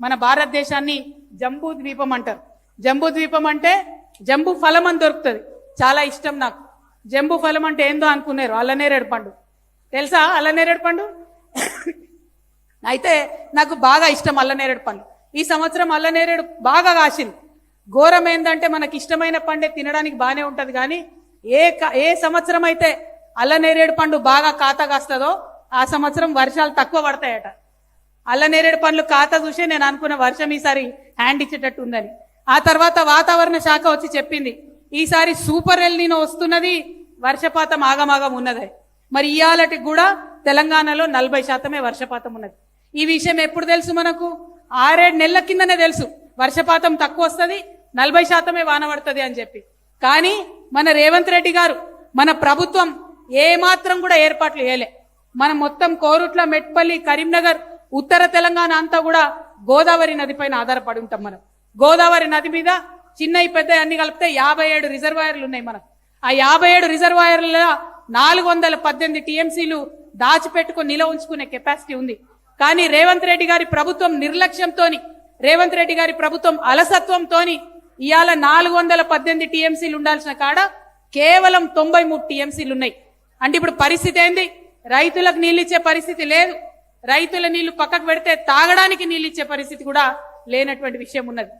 మన భారతదేశాన్ని జంబూ ద్వీపం అంటారు. జంబూ ద్వీపం అంటే జంబూ ఫలం అని దొరుకుతుంది. చాలా ఇష్టం నాకు. జంబూ ఫలం అంటే ఏందో అనుకున్నారు. అల్లనేరేడు పండు తెలుసా? అల్లనేరేడు పండు అయితే నాకు బాగా ఇష్టం అల్లనేరేడు పండు. ఈ సంవత్సరం అల్లనేరేడు బాగా కాసింది. ఘోరం ఏంటంటే మనకి ఇష్టమైన పండే తినడానికి బాగానే ఉంటుంది, కానీ ఏ సంవత్సరం అయితే అల్లనేరేడు పండు బాగా కాత కాస్తుందో ఆ సంవత్సరం వర్షాలు తక్కువ పడతాయట. అల్లనేరేడు పండ్లు కాత చూసే నేను అనుకున్న వర్షం ఈసారి హ్యాండ్ ఇచ్చేటట్టు ఉందని. ఆ తర్వాత వాతావరణ శాఖ వచ్చి చెప్పింది, ఈసారి సూపర్ ఎల్నినో వస్తున్నది, వర్షపాతం ఆగమాగం ఉన్నది. మరి ఇవాళకి కూడా తెలంగాణలో 40% వర్షపాతం ఉన్నది. ఈ విషయం ఎప్పుడు తెలుసు మనకు? 6-7 నెలల కిందనే తెలుసు వర్షపాతం తక్కువ వస్తుంది, 40% వాన పడుతుంది అని చెప్పి. కానీ మన రేవంత్ రెడ్డి గారు, మన ప్రభుత్వం ఏమాత్రం కూడా ఏర్పాట్లు చేయలే. మనం మొత్తం కోరుట్ల, మెట్పల్లి, కరీంనగర్, ఉత్తర తెలంగాణ అంతా కూడా గోదావరి నది పైన ఆధారపడి ఉంటాం. మనం గోదావరి నది మీద చిన్నవి పెద్ద అన్ని కలిపితే 57 రిజర్వాయర్లు ఉన్నాయి మనకు. ఆ 57 రిజర్వాయర్ల 418 టీఎంసీలు దాచిపెట్టుకుని నిల్వ ఉంచుకునే కెపాసిటీ ఉంది. కానీ రేవంత్ రెడ్డి గారి ప్రభుత్వం నిర్లక్ష్యంతోని, రేవంత్ రెడ్డి గారి ప్రభుత్వం అలసత్వంతోని ఇవాళ 418 టీఎంసీలు ఉండాల్సిన కాడ కేవలం 93 టీఎంసీలు ఉన్నాయి. అంటే ఇప్పుడు పరిస్థితి ఏంది? రైతులకు నీళ్ళు ఇచ్చే పరిస్థితి లేదు. రైతుల నీళ్లు పక్కకు పెడితే తాగడానికి నీళ్ళు ఇచ్చే పరిస్థితి కూడా లేనటువంటి విషయం ఉన్నది.